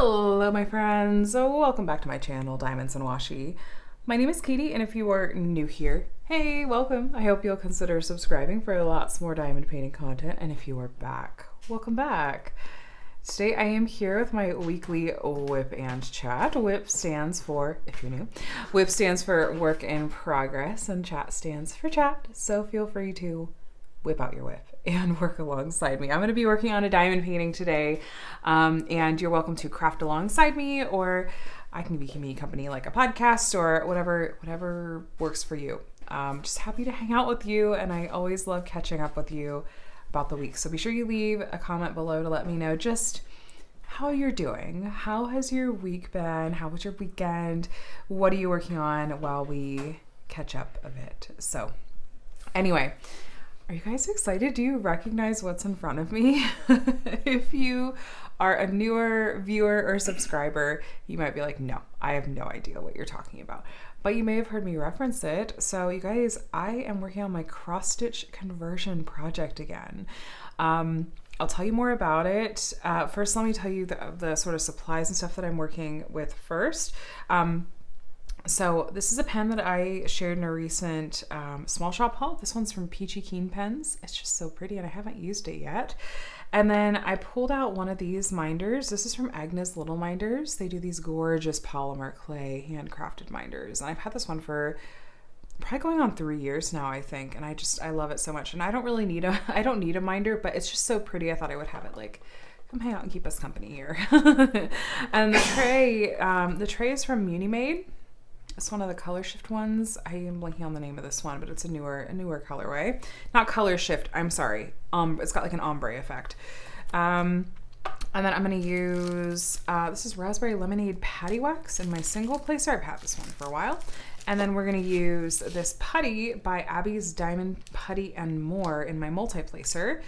Hello my friends, welcome back to my channel, Diamonds and Washi. My name is Katie, and if you are new here, hey, welcome. I hope you'll consider subscribing for lots more diamond painting content, and if you are back, welcome back. Today I am here with my weekly WIP and Chat. WIP stands for, if you're new, WIP stands for work in progress, and Chat stands for chat, so feel free to whip out your WIP and work alongside me. I'm going to be working on a diamond painting today, and you're welcome to craft alongside me, or I can be company like a podcast or whatever works for you. Just happy to hang out with you, and I always love catching up with you about the week. So be sure you leave a comment below to let me know just how you're doing. How has your week been? How was your weekend? What are you working on while we catch up a bit? So anyway, are you guys excited? Do you recognize what's in front of me? If you are a newer viewer or subscriber, you might be like, no, I have no idea what you're talking about. But you may have heard me reference it. So you guys, I am working on my cross-stitch conversion project again. I'll tell you more about it. First, let me tell you the sort of supplies and stuff that I'm working with first. So this is a pen that I shared in a recent small shop haul. This one's from Peachy Keen Pens. It's just so pretty, and I haven't used it yet. And then I pulled out one of these minders. This is from Agnes Little Minders. They do these gorgeous polymer clay handcrafted minders. And I've had this one for probably going on 3 years now, I think. And I love it so much. And I don't need a minder, but it's just so pretty. I thought I would have it like, come hang out and keep us company here. And the tray is from Munimade. It's one of the color shift ones. I am blanking on the name of this one, but it's a newer colorway. Not color shift, I'm sorry. It's got like an ombre effect. And then I'm gonna use, this is Raspberry Lemonade Patty Wax in my single placer. I've had this one for a while. And then we're gonna use this putty by Abby's Diamond Putty and More in my multi-placer.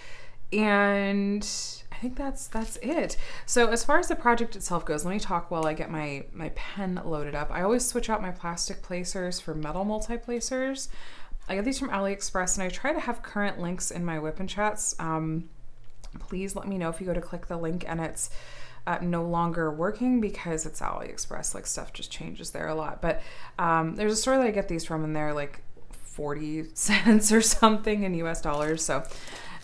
And I think that's it. So as far as the project itself goes, let me talk while I get my pen loaded up. I always switch out my plastic placers for metal multi-placers. I get these from AliExpress, and I try to have current links in my WIP and Chats. Please let me know if you go to click the link and it's no longer working, because it's AliExpress. Like, stuff just changes there a lot. But there's a store that I get these from, and they're like 40 cents or something in US dollars. So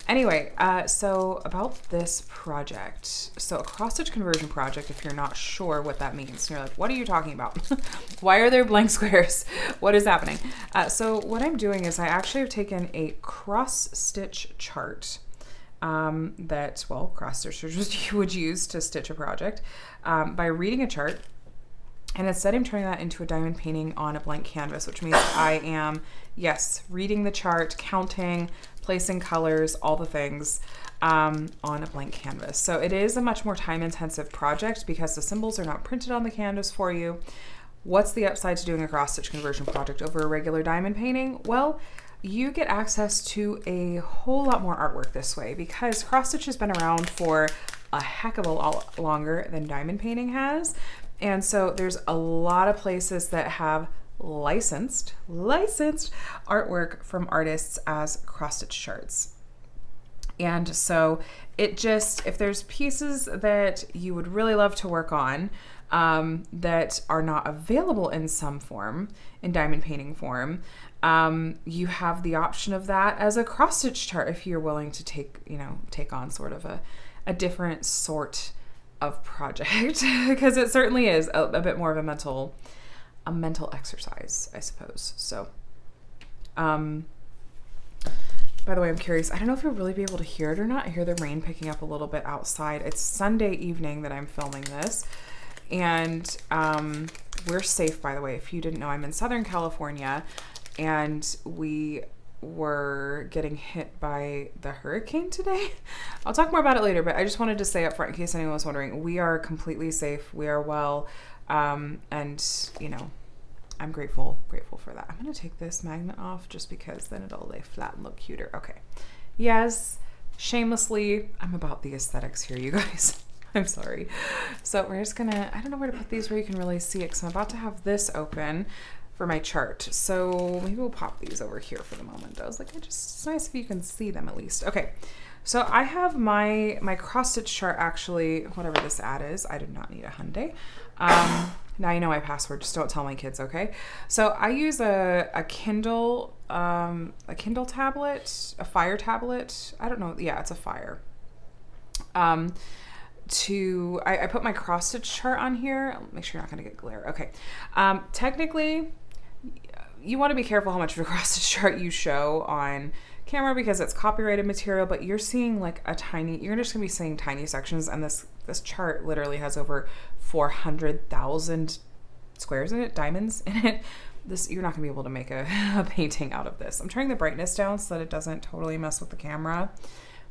anyway, so about this project. So a cross-stitch conversion project, if you're not sure what that means, you're like, what are you talking about? Why are there blank squares? What is happening? So what I'm doing is I actually have taken a cross-stitch chart that, well, cross-stitchers would use to stitch a project by reading a chart. And instead I'm turning that into a diamond painting on a blank canvas, which means I am, yes, reading the chart, counting, placing colors, all the things on a blank canvas. So it is a much more time-intensive project because the symbols are not printed on the canvas for you. What's the upside to doing a cross-stitch conversion project over a regular diamond painting? Well, you get access to a whole lot more artwork this way, because cross-stitch has been around for a heck of a lot longer than diamond painting has. And so there's a lot of places that have licensed artwork from artists as cross-stitch charts. And so it just, if there's pieces that you would really love to work on that are not available in some form, in diamond painting form, you have the option of that as a cross-stitch chart if you're willing to take on sort of a different sort of project, because it certainly is a bit more of a mental exercise, I suppose. So, by the way, I'm curious, I don't know if you'll really be able to hear it or not. I hear the rain picking up a little bit outside. It's Sunday evening that I'm filming this, and we're safe, by the way. If you didn't know, I'm in Southern California, and we were getting hit by the hurricane today. I'll talk more about it later, but I just wanted to say up front, in case anyone was wondering, we are completely safe. We are well. And I'm grateful for that. I'm going to take this magnet off just because then it'll lay flat and look cuter. Okay. Yes, shamelessly, I'm about the aesthetics here, you guys. I'm sorry. So we're just gonna, I don't know where to put these where you can really see it, because I'm about to have this open. for my chart. So maybe we'll pop these over here for the moment. I was like, it's nice if you can see them at least. Okay. So I have my cross stitch chart, actually, whatever this ad is. I did not need a Hyundai. Now you know my password. Just don't tell my kids, okay? So I use a Kindle tablet, a Fire tablet. I don't know. Yeah, it's a Fire. I put my cross stitch chart on here. I'll make sure you're not going to get glare. Okay. Technically, you want to be careful how much of a cross stitch chart you show on camera because it's copyrighted material, but you're seeing like you're just gonna be seeing tiny sections, and this chart literally has over 400,000 squares in it, diamonds in it. You're not gonna be able to make a painting out of this. I'm turning the brightness down so that it doesn't totally mess with the camera.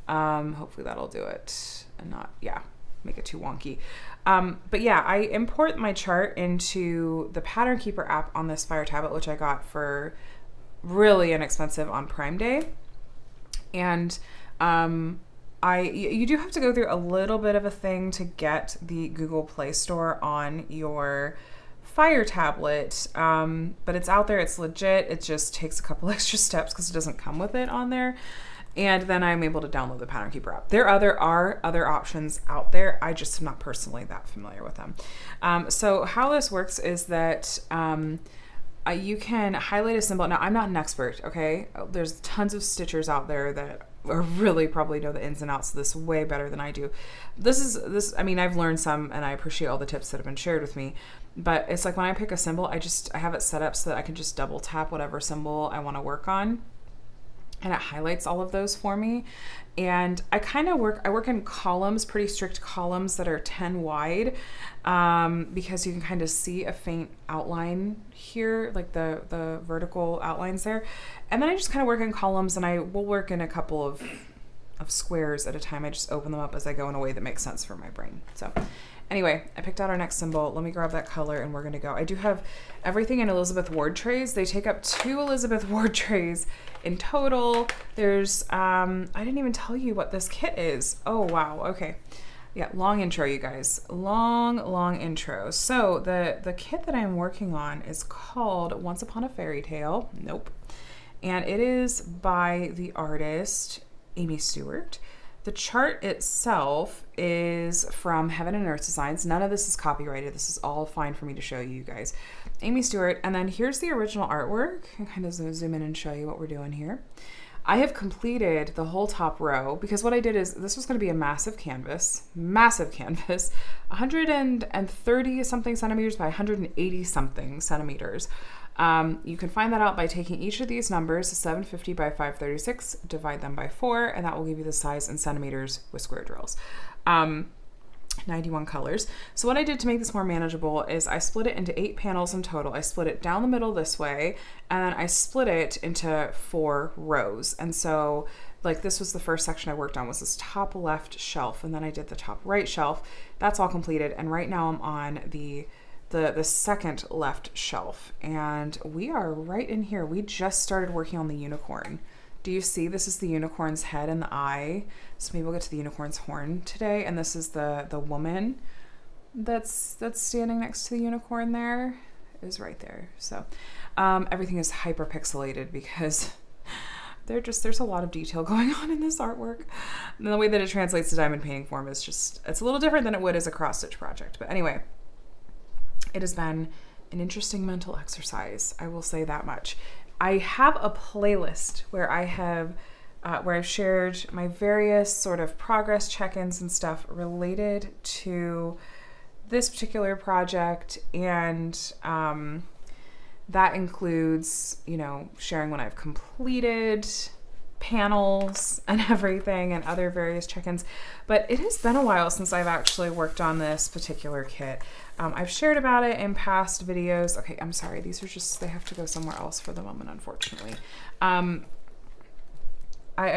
Hopefully that'll do it and not, make it too wonky. But yeah, I import my chart into the Pattern Keeper app on this Fire tablet, which I got for really inexpensive on Prime Day. And you do have to go through a little bit of a thing to get the Google Play Store on your Fire tablet, but it's out there, it's legit. It just takes a couple extra steps because it doesn't come with it on there. And then I'm able to download the Pattern Keeper app. There are other options out there. I just am not personally that familiar with them. So how this works is that you can highlight a symbol. Now, I'm not an expert, okay? There's tons of stitchers out there that really probably know the ins and outs of this way better than I do. I mean, I've learned some, and I appreciate all the tips that have been shared with me. But it's like when I pick a symbol, I have it set up so that I can just double tap whatever symbol I want to work on, and it highlights all of those for me. And I work in columns, pretty strict columns that are 10 wide, because you can kind of see a faint outline here, like the vertical outlines there. And then I just kind of work in columns, and I will work in a couple of squares at a time. I just open them up as I go in a way that makes sense for my brain. So anyway, I picked out our next symbol. Let me grab that color and we're gonna go. I do have everything in Elizabeth Ward trays. They take up 2 Elizabeth Ward trays in total. There's, I didn't even tell you what this kit is. Oh, wow, okay. Yeah, long intro, you guys. Long intro. So the kit that I'm working on is called Once Upon a Fairy Tale. Nope. And it is by the artist Amy Stewart. The chart itself is from Heaven and Earth Designs. None of this is copyrighted. This is all fine for me to show you guys. Amy Stewart. And then here's the original artwork. I can kind of zoom in and show you what we're doing here. I have completed the whole top row because what I did is this was going to be a massive canvas, 130 something centimeters by 180 something centimeters. You can find that out by taking each of these numbers, 750 by 536, divide them by 4, and that will give you the size in centimeters with square drills. 91 colors. So what I did to make this more manageable is I split it into 8 panels in total. I split it down the middle this way, and then I split it into 4 rows. And so like this was the first section I worked on, was this top left shelf, and then I did the top right shelf. That's all completed, and right now I'm on the second left shelf, and we are right in here. We just started working on the unicorn. Do you see? This is the unicorn's head and the eye. So maybe we'll get to the unicorn's horn today. And this is the woman that's standing next to the unicorn there, is right there. So everything is hyper pixelated because there's a lot of detail going on in this artwork. And the way that it translates to diamond painting form is just, it's a little different than it would as a cross stitch project. But anyway, it has been an interesting mental exercise. I will say that much. I have a playlist where I've shared my various sort of progress check-ins and stuff related to this particular project, and that includes, sharing when I've completed panels and everything and other various check-ins. But it has been a while since I've actually worked on this particular kit. I've shared about it in past videos. Okay, I'm sorry. These are just, they have to go somewhere else for the moment, unfortunately. I've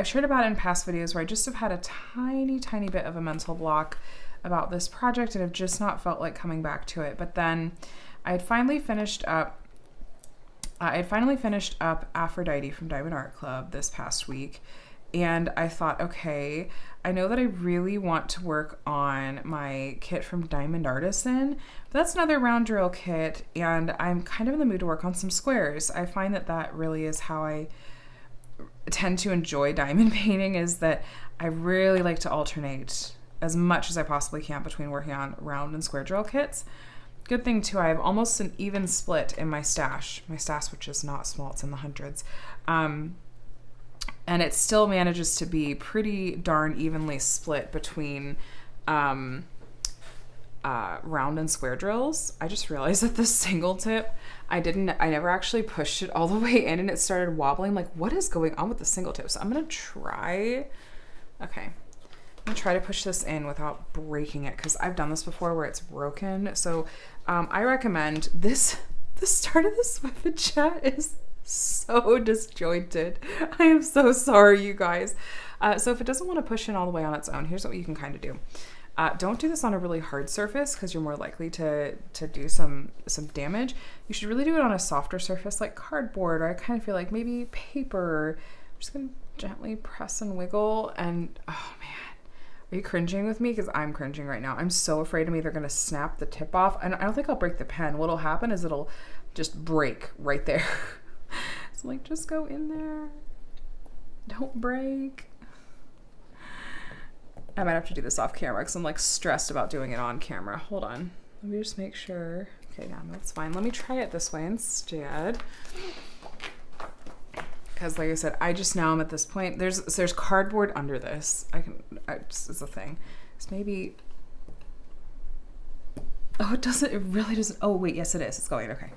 shared about it in past videos where I just have had a tiny bit of a mental block about this project and have just not felt like coming back to it. But then I had finally finished up Aphrodite from Diamond Art Club this past week. And I thought, okay, I know that I really want to work on my kit from Diamond Artisan. That's another round drill kit, and I'm kind of in the mood to work on some squares. I find that that really is how I tend to enjoy diamond painting, is that I really like to alternate as much as I possibly can between working on round and square drill kits. Good thing too, I have almost an even split in my stash. My stash, which is not small, it's in the hundreds. And it still manages to be pretty darn evenly split between round and square drills. I just realized that the single tip, I never actually pushed it all the way in, and it started wobbling. Like, what is going on with the single tip? So I'm gonna try, okay. I'm gonna try to push this in without breaking it, because I've done this before where it's broken. So I recommend this. The start of this WIP and Chat is so disjointed. I am so sorry, you guys. So if it doesn't want to push in all the way on its own, here's what you can kind of do. Don't do this on a really hard surface, because you're more likely to do some damage. You should really do it on a softer surface like cardboard, or I kind of feel like maybe paper. I'm just gonna gently press and wiggle, and oh man. Are you cringing with me? Because I'm cringing right now. I'm so afraid I'm either going to snap the tip off, and I don't think I'll break the pen. What'll happen is it'll just break right there. So like, just go in there. Don't break. I might have to do this off camera because I'm like stressed about doing it on camera. Hold on. Let me just make sure. Okay, yeah, that's fine. Let me try it this way instead. Because like I said, I just now am at this point. There's cardboard under this. It's a thing. It's maybe. Oh, it doesn't. It really doesn't. Oh wait, yes it is. It's going. Okay.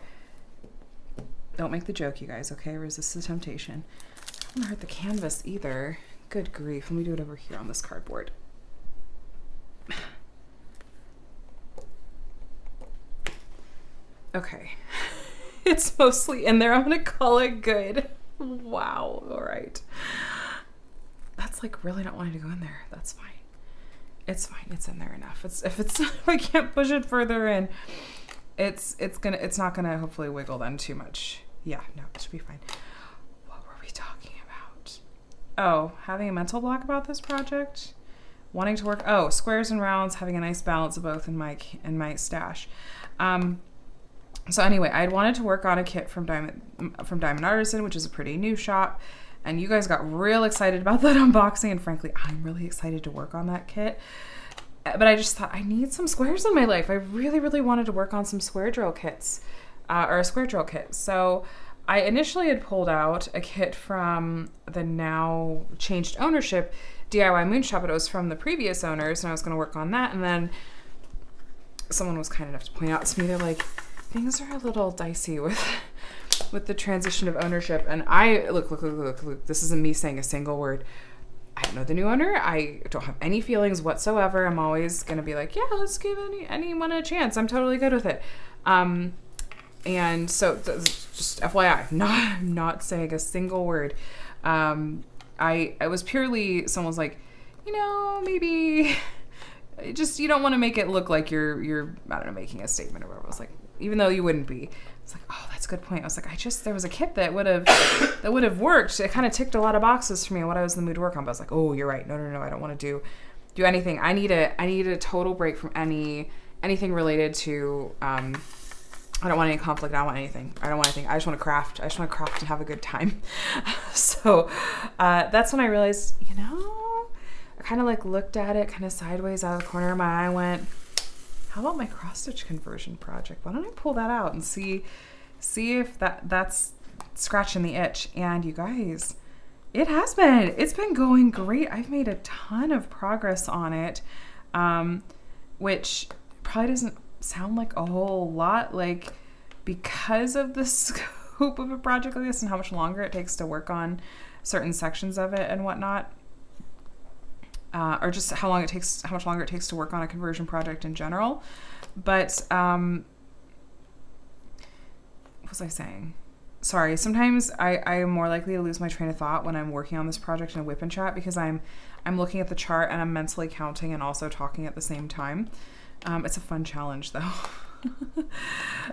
Don't make the joke, you guys. Okay, resist the temptation. I don't want to hurt the canvas either. Good grief. Let me do it over here on this cardboard. Okay. It's mostly in there. I'm gonna call it good. Wow. All right. That's like really not wanting to go in there. That's fine. It's fine. It's in there enough. If I can't push it further in, it's not gonna hopefully wiggle then too much. Yeah, no, it should be fine. What were we talking about? Oh, having a mental block about this project, wanting to work. Oh, squares and rounds, having a nice balance of both in my stash. So anyway, I'd wanted to work on a kit from Diamond Artisan, which is a pretty new shop, and you guys got real excited about that unboxing, and frankly, I'm really excited to work on that kit. But I just thought, I need some squares in my life. I really, really wanted to work on some square drill kits, or a square drill kit. So I initially had pulled out a kit from the now changed ownership DIY Moon Shop, but it was from the previous owners, and I was going to work on that, and then someone was kind enough to point out to me, they're like, things are a little dicey with the transition of ownership. And I look, this isn't me saying a single word. I don't know the new owner. I don't have any feelings whatsoever. I'm always gonna be like, yeah, let's give anyone a chance. I'm totally good with it. And so just FYI, I'm not saying a single word. I was purely, someone's like, maybe just, you don't want to make it look like you're I don't know, making a statement or whatever. I was like, even though you wouldn't be. It's like, oh, that's a good point. I was like, there was a kit that would have worked. It kind of ticked a lot of boxes for me and what I was in the mood to work on. But I was like, oh, you're right. No, I don't want to do anything. I need a total break from anything related to. I don't want any conflict. I don't want anything. I just want to craft. I just want to craft and have a good time. So that's when I realized, I kind of like looked at it kind of sideways out of the corner of my eye, went, how about my cross stitch conversion project? Why don't I pull that out and see if that's scratching the itch? And you guys, it's been going great. I've made a ton of progress on it, which probably doesn't sound like a whole lot, like, because of the scope of a project like this and how much longer it takes to work on certain sections of it and whatnot. Or just how much longer it takes to work on a conversion project in general. But what was I saying? Sorry, sometimes I am more likely to lose my train of thought when I'm working on this project in a WIP and Chat, because I'm looking at the chart and I'm mentally counting and also talking at the same time. It's a fun challenge though.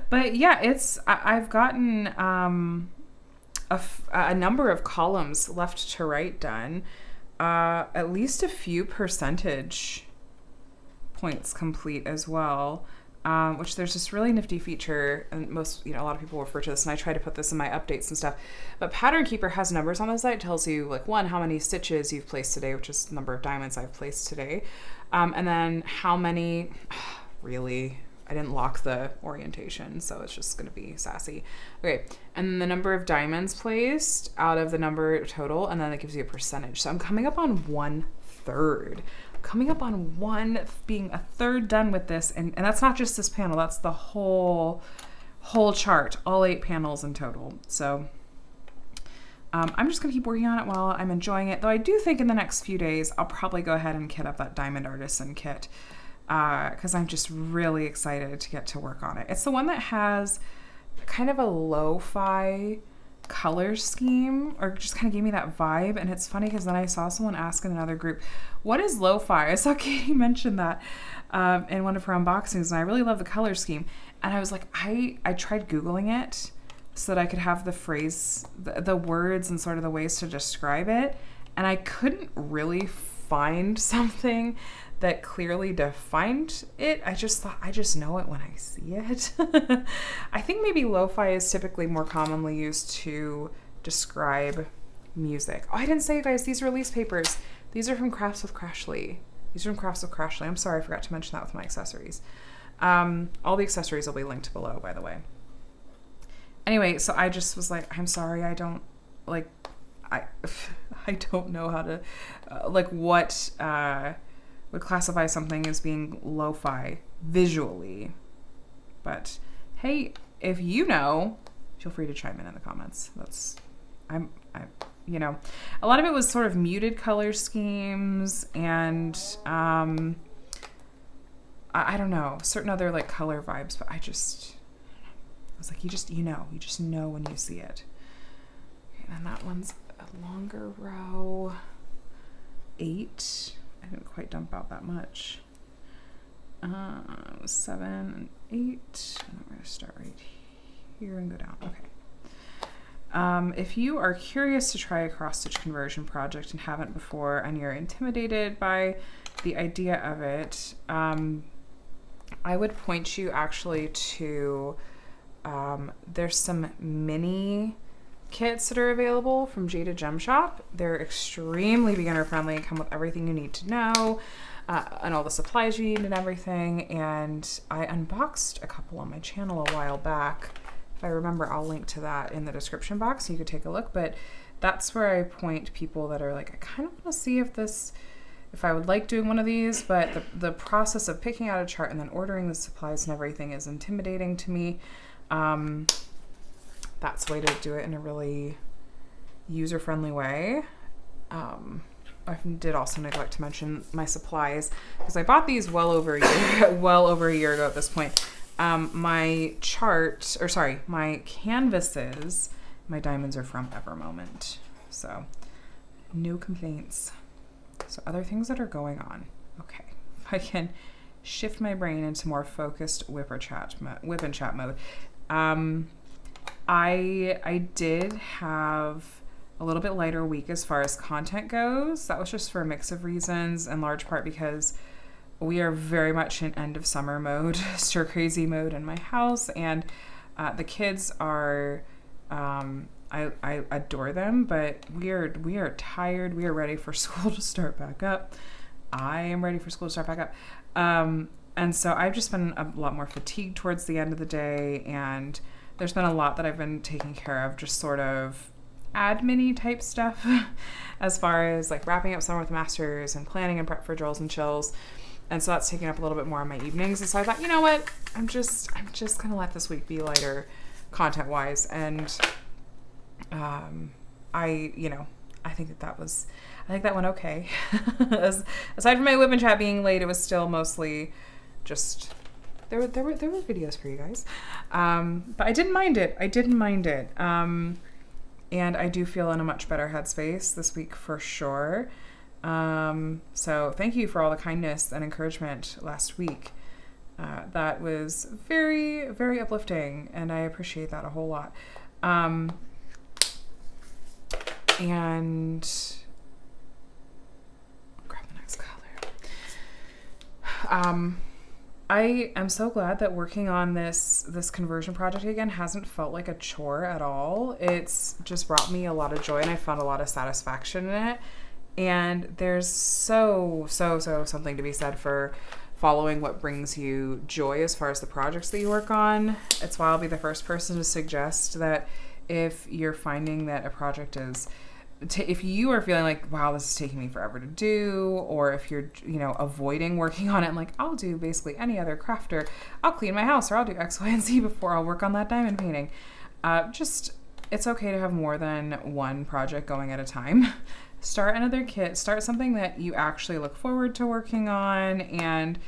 But yeah, I've gotten a number of columns left to right done. At least a few percentage points complete as well. Which there's this really nifty feature, and most, a lot of people refer to this, and I try to put this in my updates and stuff, but Pattern Keeper has numbers on the site. It tells you, like, one, how many stitches you've placed today, which is the number of diamonds I've placed today, and then how many, really, I didn't lock the orientation, so it's just going to be sassy. Okay, and then the number of diamonds placed out of the number total, and then it gives you a percentage. So I'm coming up on 1/3. Coming up on being a third done with this, and that's not just this panel, that's the whole chart, all 8 panels in total. So I'm just gonna keep working on it while I'm enjoying it, though I do think in the next few days I'll probably go ahead and kit up that Diamond Artisan kit, because I'm just really excited to get to work on it. It's the one that has kind of a lo-fi color scheme, or just kind of gave me that vibe. And it's funny because then I saw someone ask in another group, what is lo-fi? I saw Katie mention that in one of her unboxings, and I really love the color scheme. And I was like, I tried Googling it so that I could have the phrase, the words and sort of the ways to describe it, and I couldn't really find something that clearly defined it. I just thought, I just know it when I see it. I think maybe lo-fi is typically more commonly used to describe music. Oh, I didn't say, you guys, these release papers. These are from Crafts with Crashly. I'm sorry, I forgot to mention that with my accessories. All the accessories will be linked below, by the way. Anyway, so I just was like, I'm sorry, I don't know how to, what would classify something as being lo-fi visually. But hey, if you know, feel free to chime in the comments. A lot of it was sort of muted color schemes, and I don't know, certain other like color vibes, but I was like, you just know when you see it. Okay, and then that one's a longer row, 8. I didn't quite dump out that much. 7 and 8. And I'm going to start right here and go down. Okay. If you are curious to try a cross-stitch conversion project and haven't before, and you're intimidated by the idea of it, I would point you actually to, there's some mini kits that are available from Jada Gem Shop. They're extremely beginner friendly and come with everything you need to know, and all the supplies you need and everything. And I unboxed a couple on my channel a while back. If I remember, I'll link to that in the description box so you could take a look. But that's where I point people that are like, I kind of want to see if I would like doing one of these, but the process of picking out a chart and then ordering the supplies and everything is intimidating to me. That's the way to do it in a really user-friendly way. I did also neglect to mention my supplies, because I bought these well over a year ago at this point. My canvases, my diamonds are from Evermoment, so no complaints. So other things that are going on. Okay, if I can shift my brain into more focused WIP and Chat mode. I did have a little bit lighter week as far as content goes. That was just for a mix of reasons, in large part because we are very much in end of summer mode, stir crazy mode in my house, and the kids are, I adore them, but we are tired. We are ready for school to start back up. I am ready for school to start back up. And so I've just been a lot more fatigued towards the end of the day, and there's been a lot that I've been taking care of, just sort of admin-y type stuff as far as like wrapping up summer with masters and planning and prep for drills and chills. And so that's taking up a little bit more of my evenings. And so I thought, you know what, I'm just gonna let this week be lighter content wise. And I think that went okay. Aside from my WIP and Chat being late, it was still mostly just there were videos for you guys, but I didn't mind it. And I do feel in a much better headspace this week for sure. So thank you for all the kindness and encouragement last week. That was very, very uplifting, and I appreciate that a whole lot. And grab the next color. I am so glad that working on this conversion project again hasn't felt like a chore at all. It's just brought me a lot of joy, and I found a lot of satisfaction in it. And there's so something to be said for following what brings you joy as far as the projects that you work on. It's why I'll be the first person to suggest that if you're finding that a project is if you are feeling like, wow, this is taking me forever to do, or if you're, avoiding working on it, and like, I'll do basically any other craft, or I'll clean my house, or I'll do X, Y, and Z before I'll work on that diamond painting. It's okay to have more than one project going at a time. Start another kit, start something that you actually look forward to working on and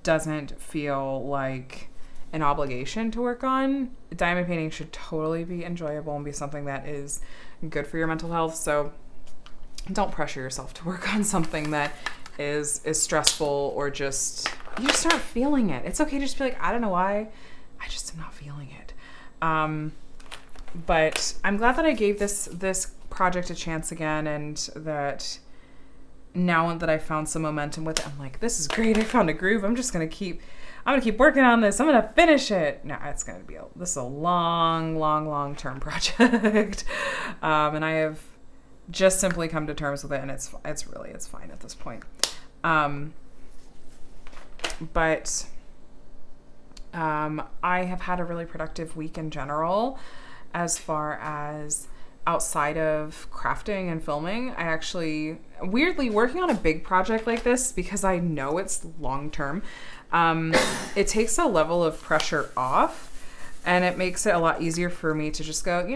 doesn't feel like an obligation to work on. Diamond painting should totally be enjoyable and be something that is good for your mental health. So don't pressure yourself to work on something that is stressful, or you just aren't feeling it. It's okay to just be like, I don't know why, I just am not feeling it. But I'm glad that I gave this project a chance again, and that now that I found some momentum with it, I'm like, this is great. I found a groove. I'm gonna keep working on this. I'm gonna finish it. No, this is a long-term project. And I have just simply come to terms with it, and it's fine at this point. But I have had a really productive week in general, as far as outside of crafting and filming. I actually, weirdly, working on a big project like this, because I know it's long-term, it takes a level of pressure off, and it makes it a lot easier for me to just go,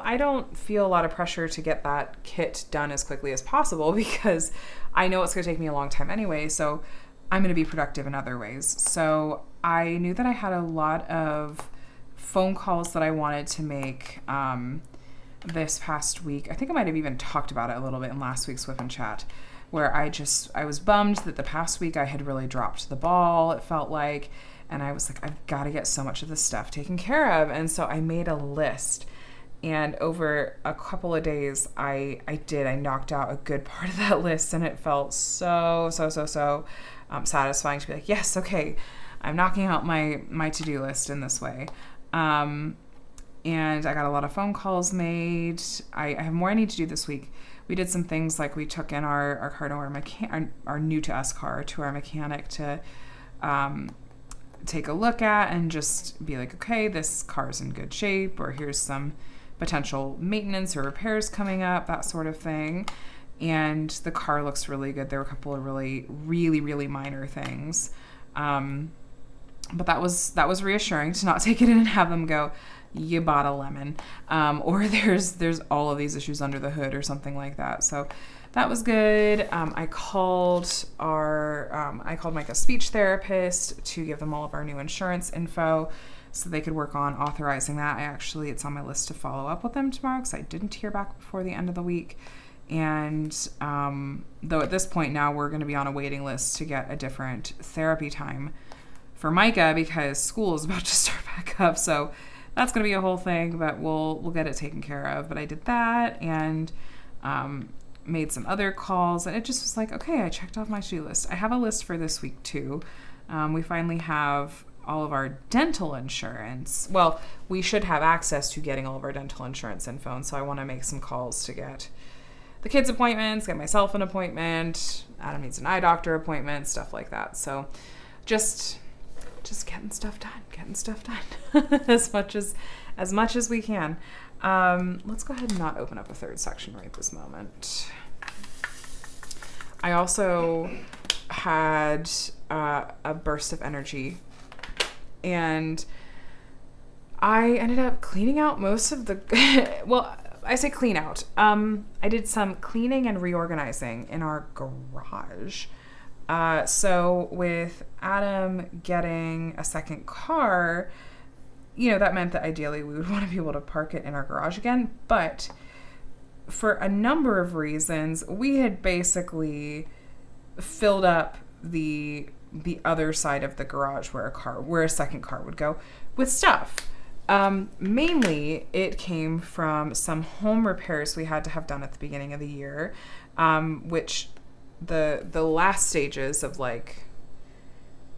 I don't feel a lot of pressure to get that kit done as quickly as possible, because I know it's going to take me a long time anyway, so I'm going to be productive in other ways. So I knew that I had a lot of phone calls that I wanted to make this past week. I think I might have even talked about it a little bit in last week's WIP and Chat, where I was bummed that the past week I had really dropped the ball, it felt like, and I was like, I've got to get so much of this stuff taken care of. And so I made a list, and over a couple of days I knocked out a good part of that list, and it felt so satisfying to be like, yes, okay, I'm knocking out my to-do list in this way. And I got a lot of phone calls made. I have more I need to do this week. We did some things like we took in our car to our new to us car to our mechanic to take a look at and just be like, okay, this car's in good shape, or here's some potential maintenance or repairs coming up, that sort of thing. And the car looks really good. There were a couple of really minor things. But that was reassuring to not take it in and have them go, you bought a lemon, or there's all of these issues under the hood or something like that. So that was good. I called like a speech therapist to give them all of our new insurance info so they could work on authorizing that. It's on my list to follow up with them tomorrow, because I didn't hear back before the end of the week. And though at this point now we're going to be on a waiting list to get a different therapy time for Micah, because school is about to start back up. So that's going to be a whole thing, but we'll get it taken care of. But I did that, and made some other calls, and it just was like, okay, I checked off my to-do list. I have a list for this week too. We finally have all of our dental insurance. Well, we should have access to getting all of our dental insurance info, and so I want to make some calls to get the kids' appointments, get myself an appointment. Adam needs an eye doctor appointment, stuff like that. So just getting stuff done as much as we can. Let's go ahead and not open up a third section right this moment. I also had a burst of energy, and I ended up cleaning out most of the well, I say clean out. I did some cleaning and reorganizing in our garage. So with Adam getting a second car, that meant that ideally we would want to be able to park it in our garage again. But for a number of reasons, we had basically filled up the other side of the garage where a second car would go with stuff. Mainly it came from some home repairs we had to have done at the beginning of the year, which the last stages of like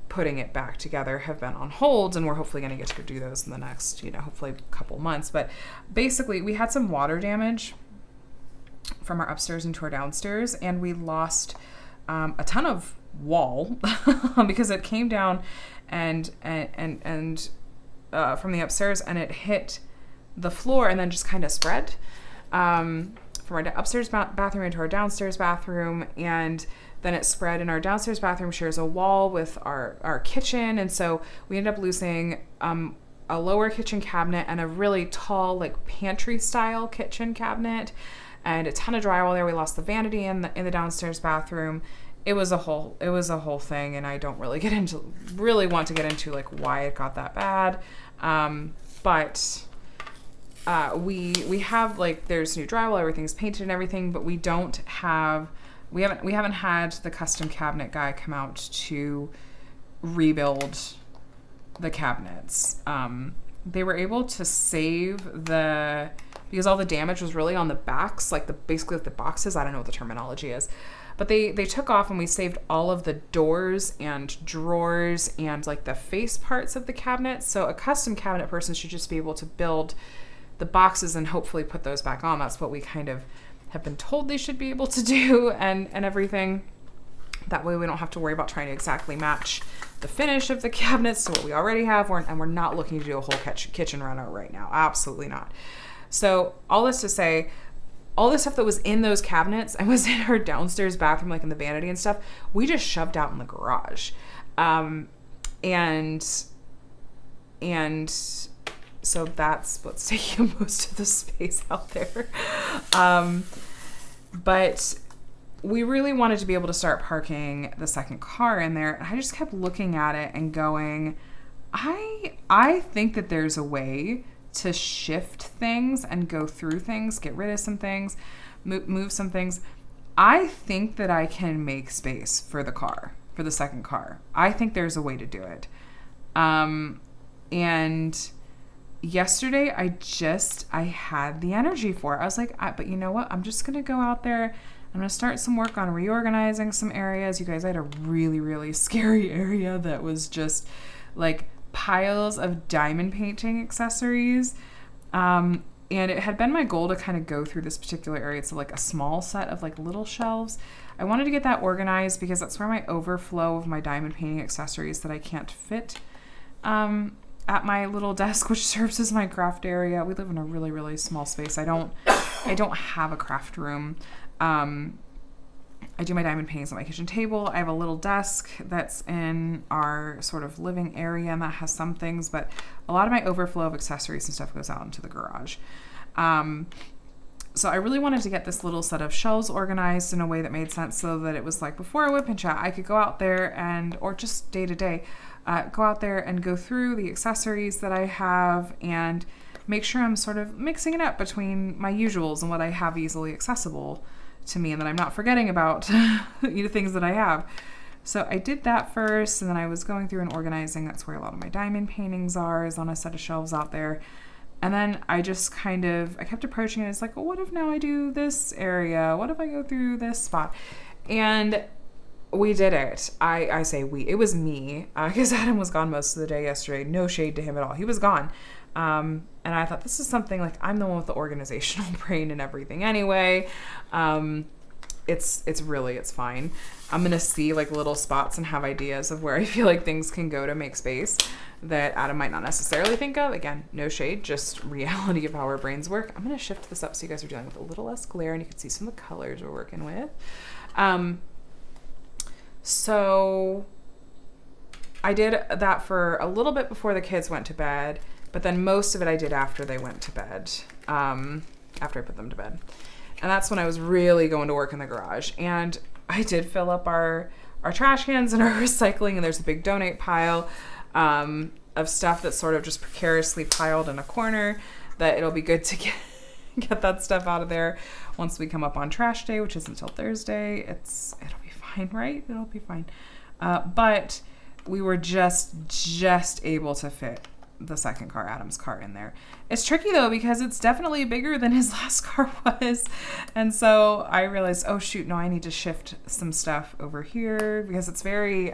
putting it back together have been on hold, and we're hopefully going to get to do those in the next, hopefully a couple months. But basically we had some water damage from our upstairs into our downstairs, and we lost a ton of wall because it came down and from the upstairs, and it hit the floor and then just kind of spread from our upstairs bathroom into our downstairs bathroom, and then it spread, and our downstairs bathroom shares a wall with our kitchen, and so we ended up losing a lower kitchen cabinet and a really tall like pantry style kitchen cabinet, and a ton of drywall there. We lost the vanity in the downstairs bathroom. It was a whole thing, and I don't really want to get into like why it got that bad. But we have like, there's new drywall, everything's painted and everything, but we haven't had the custom cabinet guy come out to rebuild the cabinets. They were able to save because all the damage was really on the backs, like basically the boxes. I don't know what the terminology is, but they took off, and we saved all of the doors and drawers and like the face parts of the cabinets. So a custom cabinet person should just be able to build the boxes and hopefully put those back on. That's what we kind of have been told they should be able to do, and everything. That way we don't have to worry about trying to exactly match the finish of the cabinets to what we already have. And we're not looking to do a whole kitchen reno right now. Absolutely not. So all this to say, all the stuff that was in those cabinets and was in our downstairs bathroom, like in the vanity and stuff, we just shoved out in the garage. And so that's what's taking most of the space out there. But we really wanted to be able to start parking the second car in there. And I just kept looking at it and going, I think that there's a way to shift things and go through things, get rid of some things, move some things. I think that I can make space for the second car. I think there's a way to do it. And yesterday I had the energy for it. I was like, but you know what? I'm just going to go out there. I'm going to start some work on reorganizing some areas. You guys, I had a really, really scary area that was just like piles of diamond painting accessories. And it had been my goal to kind of go through this particular area. It's like a small set of like little shelves. I wanted to get that organized because that's where my overflow of my diamond painting accessories that I can't fit at my little desk, which serves as my craft area. We live in a really, really small space. I don't have a craft room. I do my diamond paintings at my kitchen table. I have a little desk that's in our sort of living area, and that has some things, but a lot of my overflow of accessories and stuff goes out into the garage. So I really wanted to get this little set of shelves organized in a way that made sense, so that it was like before WIP and Chat, I could go out there or just day to day, go out there and go through the accessories that I have and make sure I'm sort of mixing it up between my usuals and what I have easily accessible to me, and that I'm not forgetting about things that I have. So I did that first, and then I was going through and organizing. That's where a lot of my diamond paintings is on a set of shelves out there. And then I just I kept approaching it. It's like, well, what if now I do this area? What if I go through this spot? And we did it. I say we. It was me, because Adam was gone most of the day yesterday. No shade to him at all. He was gone. And I thought, this is something like, I'm the one with the organizational brain and everything anyway. It's fine. I'm going to see like little spots and have ideas of where I feel like things can go to make space that Adam might not necessarily think of. Again, no shade, just reality of how our brains work. I'm going to shift this up so you guys are dealing with a little less glare and you can see some of the colors we're working with. So I did that for a little bit before the kids went to bed, but then most of it I did after they went to bed, after I put them to bed. And that's when I was really going to work in the garage. And I did fill up our trash cans and our recycling, and there's a big donate pile of stuff that's sort of just precariously piled in a corner, that it'll be good to get that stuff out of there once we come up on trash day, which isn't until Thursday. It'll be fine, right? It'll be fine. But we were just able to fit the second car, Adam's car, in there. It's tricky though, because it's definitely bigger than his last car was. And so I realized, oh shoot, no, I need to shift some stuff over here, because it's very,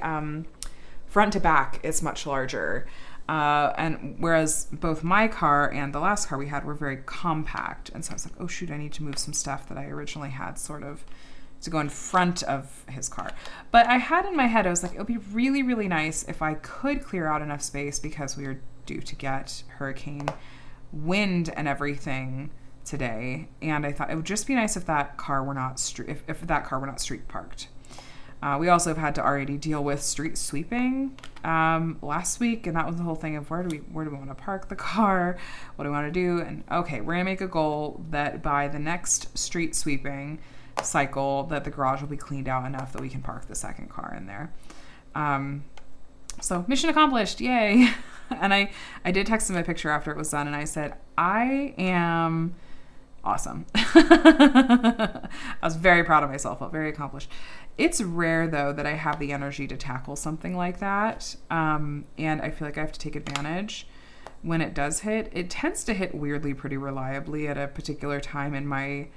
front to back, it's much larger. And whereas both my car and the last car we had were very compact. And so I was like, oh shoot, I need to move some stuff that I originally had sort of to go in front of his car. But I had in my head, I was like, it would be really, really nice if I could clear out enough space, because we were due to get hurricane wind and everything today. And I thought it would just be nice if that car were not if that car were not street parked. We also have had to already deal with street sweeping last week, and that was the whole thing of where do we want to park the car? What do we want to do? And okay, we're gonna make a goal that by the next street sweeping cycle that the garage will be cleaned out enough that we can park the second car in there. So mission accomplished, yay. And I did text him a picture after it was done, and I said, I am awesome. I was very proud of myself, felt very accomplished. It's rare though that I have the energy to tackle something like that. And I feel like I have to take advantage when it does hit. It tends to hit weirdly pretty reliably at a particular time in my,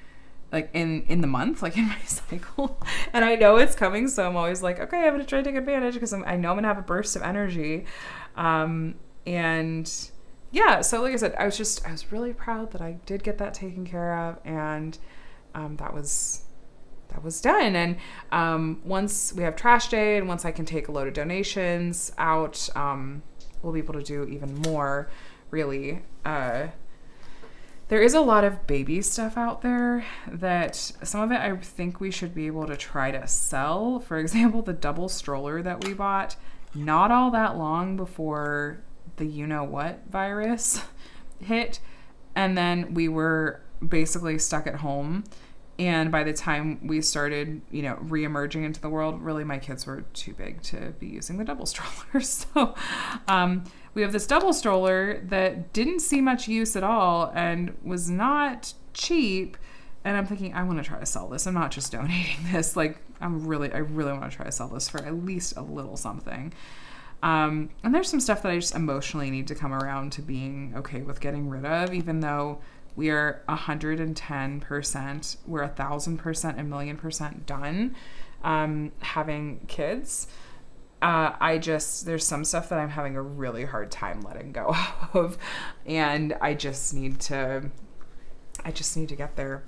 like in the month, like in my cycle. And I know it's coming, so I'm always like, okay, I'm going to try to take advantage, because I know I'm going to have a burst of energy. And yeah, so like I said, I was really proud that I did get that taken care of, and that was done. And once we have trash day, and once I can take a load of donations out, we'll be able to do even more, really. There is a lot of baby stuff out there that some of it I think we should be able to try to sell. For example, the double stroller that we bought not all that long before the you-know-what virus hit. And then we were basically stuck at home. And by the time we started, re-emerging into the world, really my kids were too big to be using the double stroller. So we have this double stroller that didn't see much use at all and was not cheap. And I'm thinking, I want to try to sell this. I'm not just donating this. Like, I really want to try to sell this for at least a little something. And there's some stuff that I just emotionally need to come around to being okay with getting rid of, even though we are 110%, we're 1,000%, 1,000,000% done having kids. There's some stuff that I'm having a really hard time letting go of, and I just need to get there,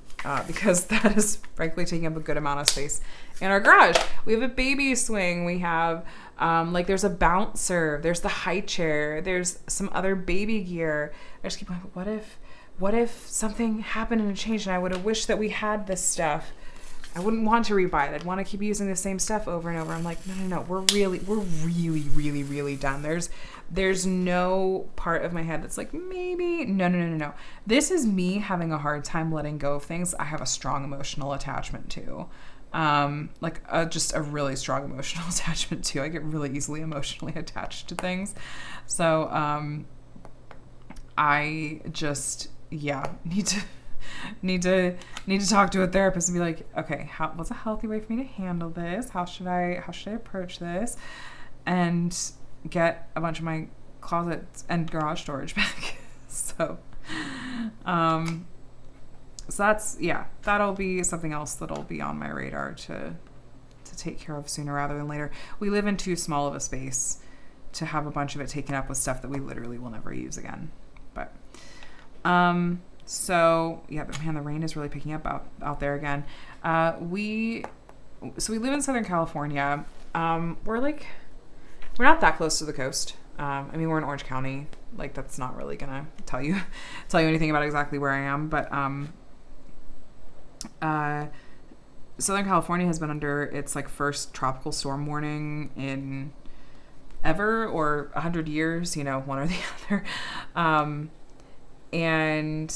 because that is frankly taking up a good amount of space in our garage. We have a baby swing. We have, there's a bouncer, there's the high chair, there's some other baby gear. I just keep going, what if something happened and it changed and I would have wished that we had this stuff? I wouldn't want to rebuy it. I'd want to keep using the same stuff over and over. I'm like, no. We're really, really done. There's no part of my head that's like, maybe. No. This is me having a hard time letting go of things I have a strong emotional attachment to. Just a really strong emotional attachment to. I get really easily emotionally attached to things. So I just, need to talk to a therapist and be like, okay, what's a healthy way for me to handle this? How should I approach this? And get a bunch of my closets and garage storage back. So that's, that'll be something else that'll be on my radar to take care of sooner rather than later. We live in too small of a space to have a bunch of it taken up with stuff that we literally will never use again. But so yeah, but man, the rain is really picking up out there again. We live in Southern California. We're not that close to the coast. We're in Orange County. Like, that's not really gonna tell you anything about exactly where I am. But Southern California has been under its first tropical storm warning in ever, or 100 years, one or the other. And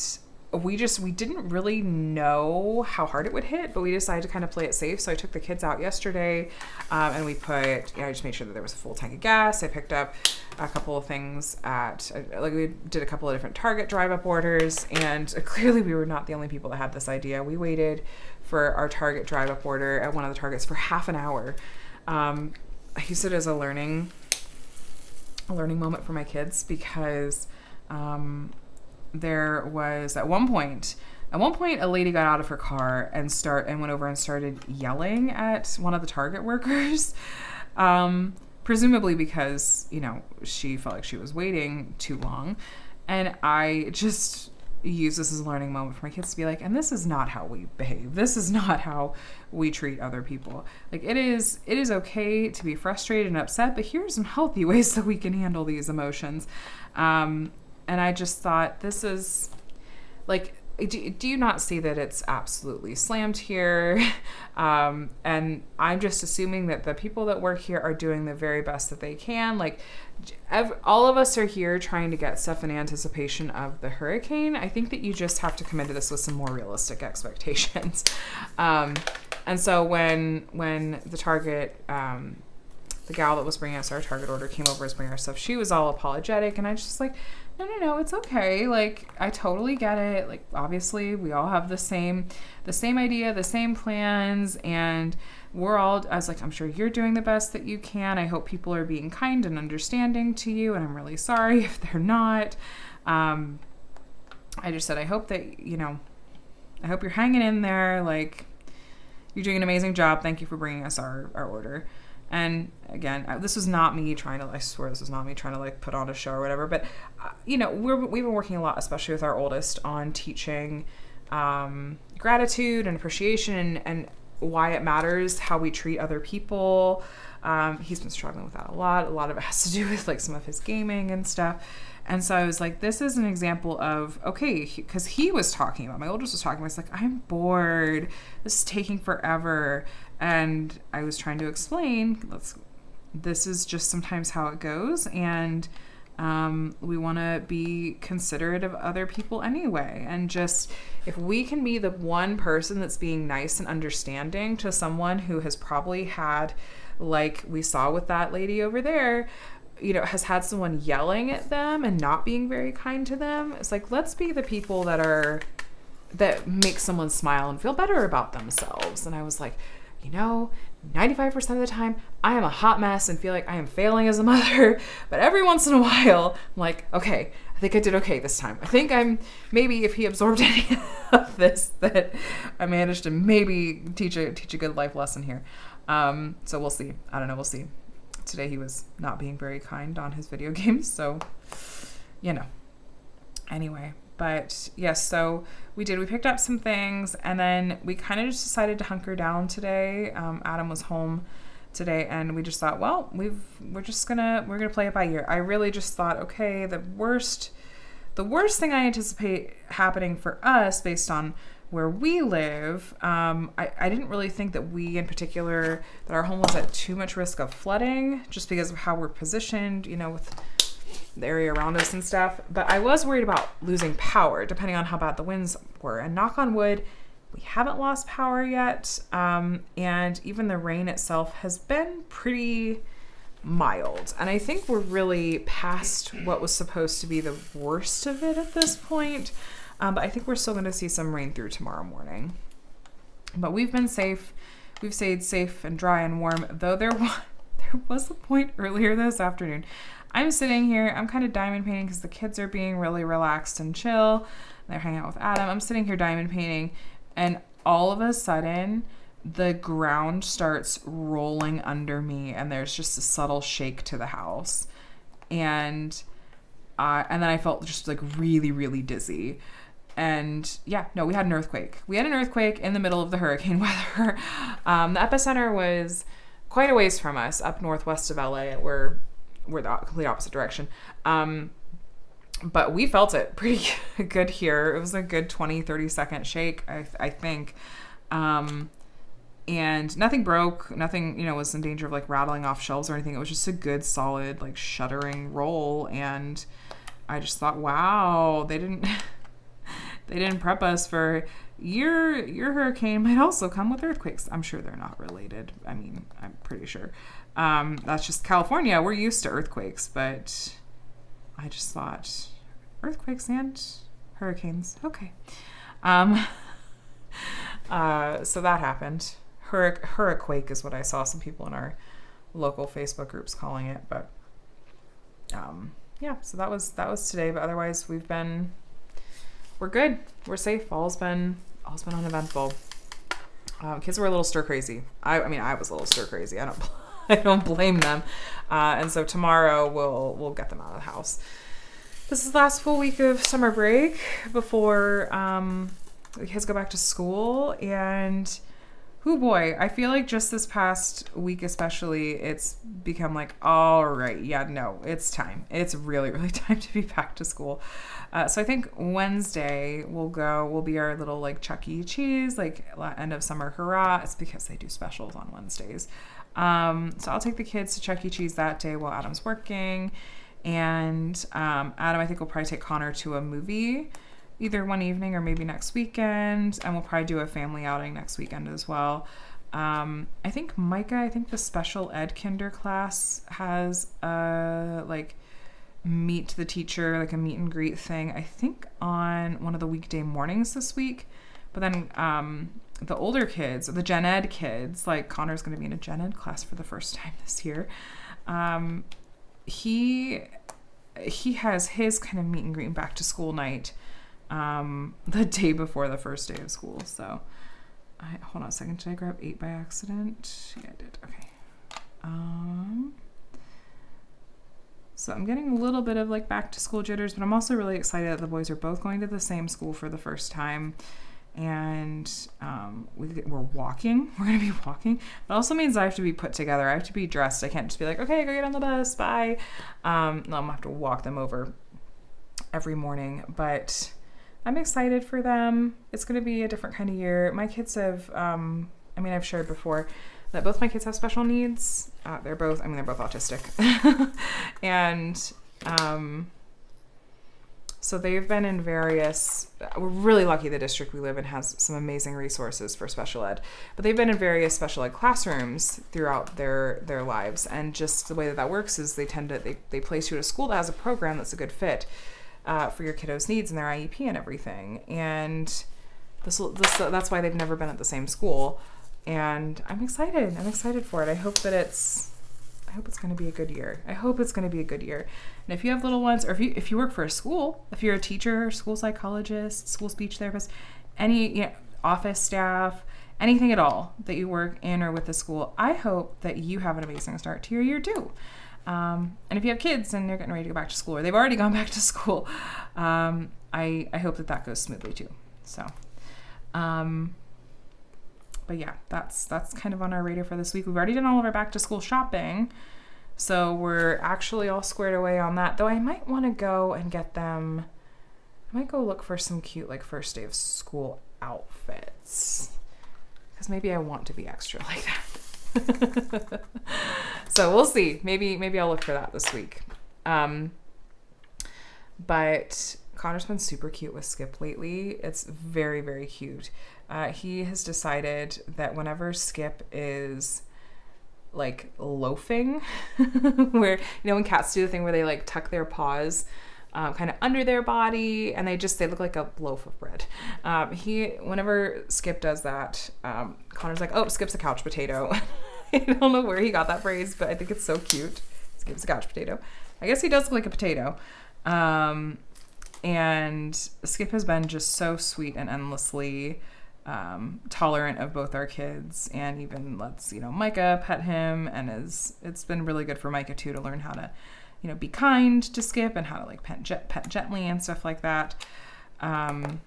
we didn't really know how hard it would hit, but we decided to kind of play it safe. So I took the kids out yesterday, and I just made sure that there was a full tank of gas. I picked up a couple of things we did a couple of different Target drive-up orders, and clearly we were not the only people that had this idea. We waited for our Target drive-up order at one of the Targets for half an hour. I used it as a learning a learning moment for my kids, because there was at one point a lady got out of her car and went over and started yelling at one of the Target workers, presumably because, you know, she felt like she was waiting too long. And I just use this as a learning moment for my kids to be like, and this is not how we behave. This is not how we treat other people. Like, it is okay to be frustrated and upset, but here's some healthy ways that we can handle these emotions. And I just thought, this is like, do you not see that it's absolutely slammed here? And I'm just assuming that the people that work here are doing the very best that they can. Like, all of us are here trying to get stuff in anticipation of the hurricane. I think that you just have to come into this with some more realistic expectations. And so when the Target, the gal that was bringing us our Target order came over to bring our stuff, she was all apologetic, and I just like, no, it's okay. Like, I totally get it. Like, obviously we all have the same idea, the same plans, and I was like, I'm sure you're doing the best that you can. I hope people are being kind and understanding to you, and I'm really sorry if they're not. I just said, I hope that, you know, I hope you're hanging in there. Like, you're doing an amazing job. Thank you for bringing us our order. And again, this was not me trying to, I swear this was not me trying to like put on a show or whatever, but you know, we've been working a lot, especially with our oldest, on teaching gratitude and appreciation and why it matters how we treat other people. He's been struggling with that a lot. A lot of it has to do with like some of his gaming and stuff. And so I was like, this is an example of, okay, because he was talking about, my oldest was talking about, he's like, I'm bored. This is taking forever. And I was trying to explain, this is just sometimes how it goes. And we want to be considerate of other people anyway. And just, if we can be the one person that's being nice and understanding to someone who has probably had, like we saw with that lady over there, you know, has had someone yelling at them and not being very kind to them. It's like, let's be the people that make someone smile and feel better about themselves. And I was like, you know, 95% of the time I am a hot mess and feel like I am failing as a mother, but every once in a while I'm like, okay, I think I did okay this time. I think maybe if he absorbed any of this, that I managed to maybe teach a good life lesson here. So we'll see. I don't know. We'll see. Today he was not being very kind on his video games, so, you know. Anyway, but yes, so we picked up some things, and then we kind of just decided to hunker down today. Adam was home today, and we just thought, well, we're gonna play it by ear. I really just thought, okay, the worst thing I anticipate happening for us based on where we live, I didn't really think that we in particular, that our home was at too much risk of flooding just because of how we're positioned, you know, with the area around us and stuff. But I was worried about losing power depending on how bad the winds were. And knock on wood, we haven't lost power yet. And even the rain itself has been pretty mild. And I think we're really past what was supposed to be the worst of it at this point. But I think we're still going to see some rain through tomorrow morning. But we've been safe. We've stayed safe and dry and warm, though there was a point earlier this afternoon. I'm sitting here. I'm kind of diamond painting because the kids are being really relaxed and chill. They're hanging out with Adam. I'm sitting here diamond painting, and all of a sudden, the ground starts rolling under me, and there's just a subtle shake to the house. And then I felt just like really, really dizzy. And yeah, no, we had an earthquake. We had an earthquake in the middle of the hurricane weather. The epicenter was quite a ways from us, up northwest of LA. We're the complete opposite direction. But we felt it pretty good here. It was a good 20, 30 second shake, I think. And nothing broke. Nothing, you know, was in danger of like rattling off shelves or anything. It was just a good, solid, like shuddering roll. And I just thought, wow, they didn't prep us for your hurricane might also come with earthquakes. I'm sure they're not related. I mean, I'm pretty sure. That's just California. We're used to earthquakes, but I just thought earthquakes and hurricanes. Okay. So that happened. Hurriquake is what I saw some people in our local Facebook groups calling it, but yeah, so that was today, but otherwise we're good. We're safe. All's been uneventful. Kids were a little stir crazy. I mean, I was a little stir crazy. I don't blame them. And so tomorrow we'll get them out of the house. This is the last full week of summer break before the kids go back to school. And oh boy, I feel like just this past week especially, it's become like, all right, yeah, no, it's time. It's really, really time to be back to school. So I think Wednesday will be our little like Chuck E. Cheese, like end of summer hurrah. It's because they do specials on Wednesdays. So I'll take the kids to Chuck E. Cheese that day while Adam's working. And Adam, I think, will probably take Connor to a movie either one evening or maybe next weekend. And we'll probably do a family outing next weekend as well. I think Micah, the special ed kinder class has like meet the teacher, like a meet and greet thing, I think on one of the weekday mornings this week. But then the older kids, the gen ed kids, like Connor's going to be in a gen ed class for the first time this year. He has his kind of meet and greet and back to school night the day before the first day of school. So hold on a second. Did I grab 8 by accident? Yeah, I did. Okay. So I'm getting a little bit of like back to school jitters, but I'm also really excited that the boys are both going to the same school for the first time. And we're walking. We're going to be walking. It also means I have to be put together. I have to be dressed. I can't just be like, okay, go get on the bus. Bye. No, I'm going to have to walk them over every morning. But I'm excited for them. It's going to be a different kind of year. My kids have, I've shared before that both my kids have special needs. They're both autistic. And so they've been in various, we're really lucky the district we live in has some amazing resources for special ed, but they've been in various special ed classrooms throughout their lives. And just the way that works is they place you at a school that has a program that's a good fit for your kiddos' needs and their IEP and everything. And that's why they've never been at the same school. And I'm excited. I'm excited for it. I hope it's going to be a good year. And if you have little ones, or if you work for a school, if you're a teacher, school psychologist, school speech therapist, any office staff, anything at all that you work in or with the school, I hope that you have an amazing start to your year too. And if you have kids and they're getting ready to go back to school, or they've already gone back to school, I hope that goes smoothly too. So, but yeah, that's kind of on our radar for this week. We've already done all of our back to school shopping, so we're actually all squared away on that. Though I might want to go and get them. I might go look for some cute like first day of school outfits, because maybe I want to be extra like that. So we'll see. Maybe I'll look for that this week. But Connor's been super cute with Skip lately. It's very, very cute. He has decided that whenever Skip is like loafing, where, when cats do the thing where they like tuck their paws kind of under their body and they look like a loaf of bread. Whenever Skip does that, Connor's like, oh, Skip's a couch potato. I don't know where he got that phrase, but I think it's so cute. Skip's a couch potato. I guess he does look like a potato. And Skip has been just so sweet and endlessly tolerant of both our kids, and even lets Micah pet him, and it's been really good for Micah too to learn how to be kind to Skip and how to like pet gently and stuff like that. And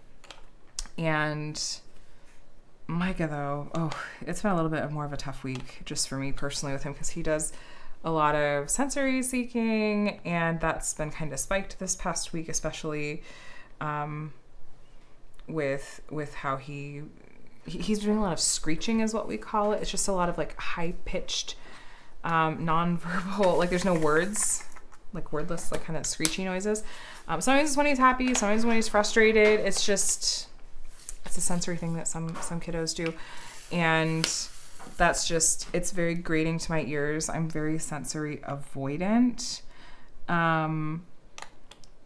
Micah though, it's been a little bit more of a tough week just for me personally with him, because he does a lot of sensory seeking, and that's been kind of spiked this past week, especially with how he's doing a lot of screeching is what we call it. It's just a lot of like high-pitched non-verbal, like there's no words, like wordless, like kind of screechy noises. Sometimes it's when he's happy, sometimes when he's frustrated. It's a sensory thing that some kiddos do, and it's very grating to my ears. I'm very sensory avoidant.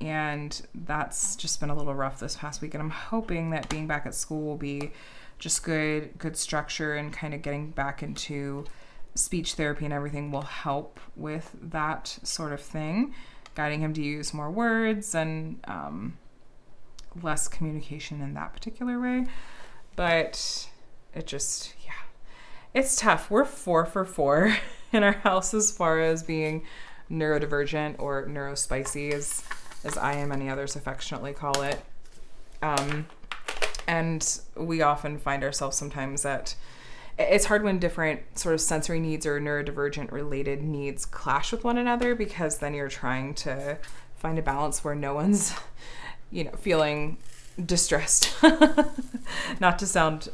And that's just been a little rough this past week. And I'm hoping that being back at school will be just good structure, and kind of getting back into speech therapy and everything will help with that sort of thing. guiding him to use more words and less communication in that particular way. But it just, yeah, it's tough. We're 4 for 4 in our house as far as being neurodivergent or neurospicy, as I and many others affectionately call it. And we often find ourselves sometimes it's hard when different sort of sensory needs or neurodivergent related needs clash with one another, because then you're trying to find a balance where no one's, feeling distressed. Not to sound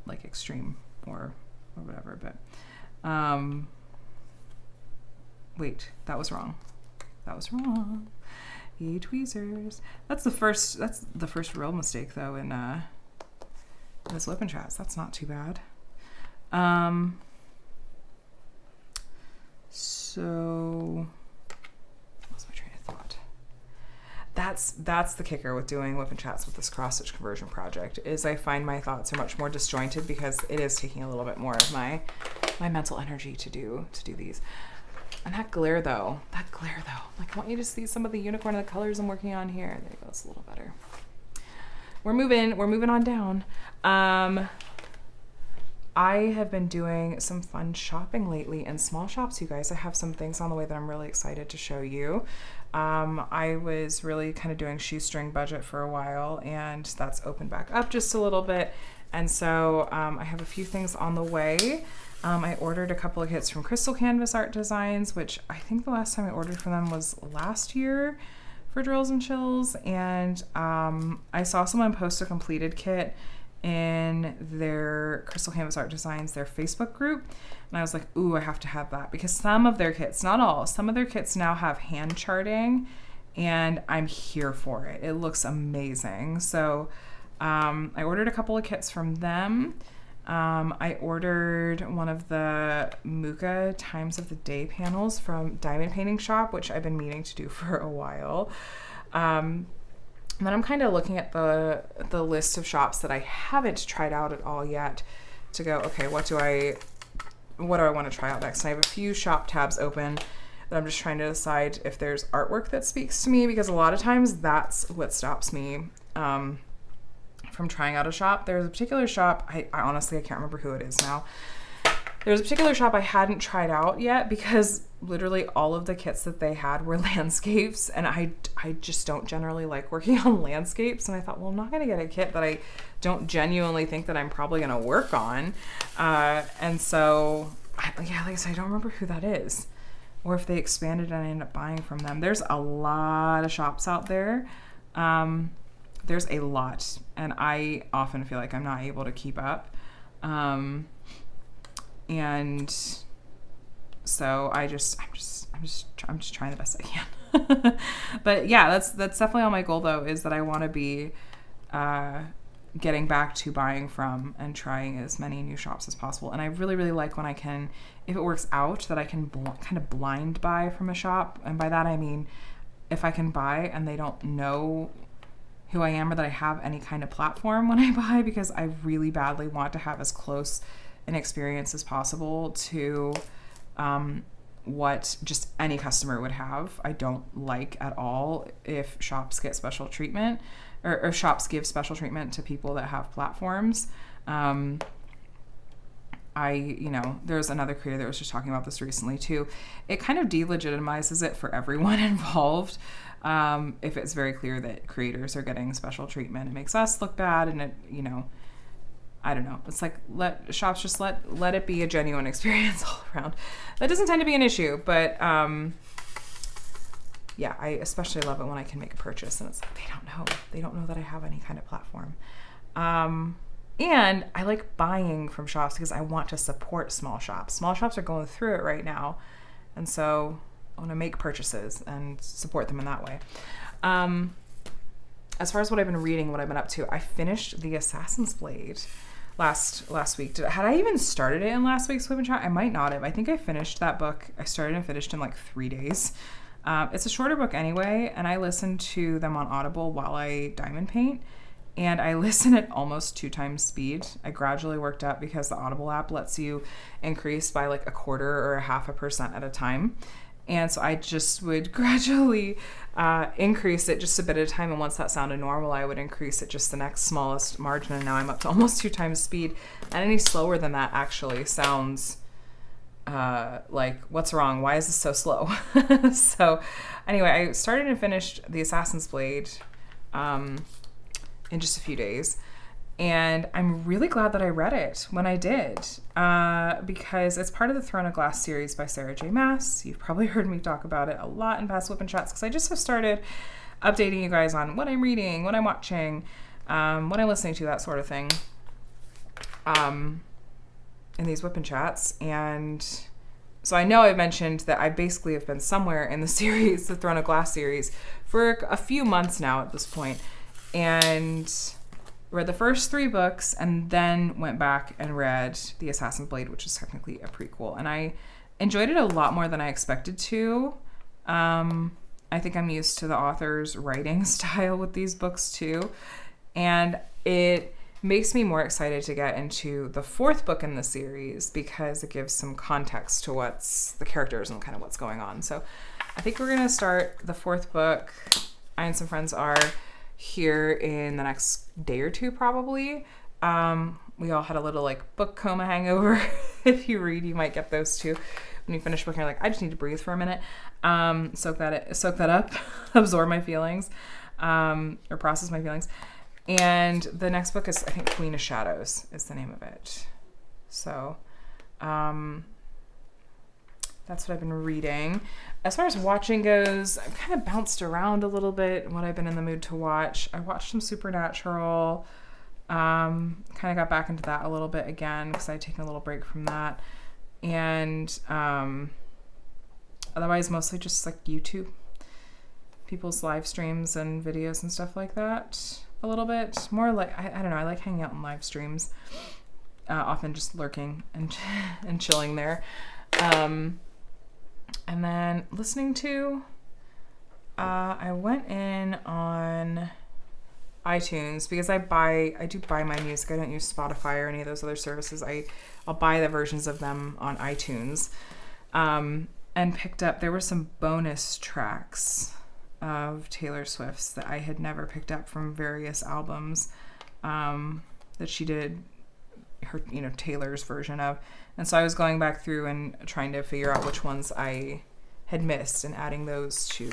like extreme or whatever, but wait, that was wrong. Yay, tweezers. That's the first real mistake though in this WIP and Chats. That's not too bad. So what's my train of thought? That's the kicker with doing WIP and Chats with this cross-stitch conversion project, is I find my thoughts are much more disjointed because it is taking a little bit more of my mental energy to do these. And that glare though, like I want you to see some of the unicorn and the colors I'm working on here. There you go, it's a little better. We're moving on down. I have been doing some fun shopping lately in small shops, you guys. I have some things on the way that I'm really excited to show you. I was really kind of doing shoestring budget for a while, and that's opened back up just a little bit. And so I have a few things on the way. I ordered a couple of kits from Crystal Canvas Art Designs, which I think the last time I ordered from them was last year for Drills and Chills. And I saw someone post a completed kit in their Crystal Canvas Art Designs, their Facebook group. And I was like, ooh, I have to have that, because some of their kits, not all, some of their kits now have hand charting, and I'm here for it. It looks amazing. So I ordered a couple of kits from them. I ordered one of the Muka Times of the Day panels from Diamond Painting Shop, which I've been meaning to do for a while. And then I'm kind of looking at the list of shops that I haven't tried out at all yet to go, okay, what do I want to try out next? And I have a few shop tabs open that I'm just trying to decide if there's artwork that speaks to me, because a lot of times that's what stops me from trying out a shop. There's a particular shop, I honestly, I can't remember who it is now. There's a particular shop I hadn't tried out yet because literally all of the kits that they had were landscapes, and I just don't generally like working on landscapes. And I thought, well, I'm not going to get a kit that I don't genuinely think that I'm probably going to work on. And so, like I said, I don't remember who that is, or if they expanded and I ended up buying from them. There's a lot of shops out there. There's a lot, and I often feel like I'm not able to keep up. And so I'm just trying the best I can. But yeah, that's definitely on my goal though, is that I want to be getting back to buying from and trying as many new shops as possible. And I really, really like when I can, if it works out, that I can kind of blind buy from a shop. And by that I mean, if I can buy and they don't know who I am or that I have any kind of platform when I buy, because I really badly want to have as close an experience as possible to what just any customer would have. I don't like at all if shops get special treatment or shops give special treatment to people that have platforms. There's another creator that was just talking about this recently too. It kind of delegitimizes it for everyone involved. If it's very clear that creators are getting special treatment, it makes us look bad, and it, I don't know. It's like, let shops just let it be a genuine experience all around. That doesn't tend to be an issue, but yeah, I especially love it when I can make a purchase and it's like they don't know that I have any kind of platform. And I like buying from shops because I want to support small shops. Small shops are going through it right now, and so I want to make purchases and support them in that way. As far as what I've been reading, what I've been up to, I finished The Assassin's Blade last week. Had I even started it in last week's WIP and Chat? I might not have. I think I finished that book. I started and finished in like 3 days. It's a shorter book anyway, and I listen to them on Audible while I diamond paint, and I listen at almost 2 times speed. I gradually worked up because the Audible app lets you increase by like 1/4 or 0.5% at a time. And so I just would gradually increase it just a bit at a time. And once that sounded normal, I would increase it just the next smallest margin. And now I'm up to almost 2 times speed. And any slower than that actually sounds like, what's wrong? Why is this so slow? So anyway, I started and finished The Assassin's Blade in just a few days. And I'm really glad that I read it when I did, because it's part of the Throne of Glass series by Sarah J. Maas. You've probably heard me talk about it a lot in past WIP and Chats, because I just have started updating you guys on what I'm reading, what I'm watching, what I'm listening to, that sort of thing, in these WIP and Chats. And so I know I've mentioned that I basically have been somewhere in the series, the Throne of Glass series, for a few months now at this point, and read the first 3 books and then went back and read The Assassin's Blade, which is technically a prequel. And I enjoyed it a lot more than I expected to. I think I'm used to the author's writing style with these books too. And it makes me more excited to get into the 4th book in the series, because it gives some context to what's the characters and kind of what's going on. So I think we're going to start the 4th book. I and some friends are here in the next day or 2 probably. We all had a little like book coma hangover. If you read, you might get those too. When you finish book, you're like, I just need to breathe for a minute, soak that up, absorb my feelings, or process my feelings. And the next book is, I think, Queen of Shadows is the name of it. So that's what I've been reading. As far as watching goes, I've kind of bounced around a little bit in what I've been in the mood to watch. I watched some Supernatural. Kind of got back into that a little bit again because I'd taken a little break from that. And otherwise, mostly just like YouTube, people's live streams and videos and stuff like that. A little bit more like, I don't know, I like hanging out in live streams, often just lurking and chilling there. And then listening to, I went in on iTunes because I do buy my music. I don't use Spotify or any of those other services. I'll buy the versions of them on iTunes, and picked up, there were some bonus tracks of Taylor Swift's that I had never picked up from various albums, that she did her, Taylor's version of. And so I was going back through and trying to figure out which ones I had missed and adding those to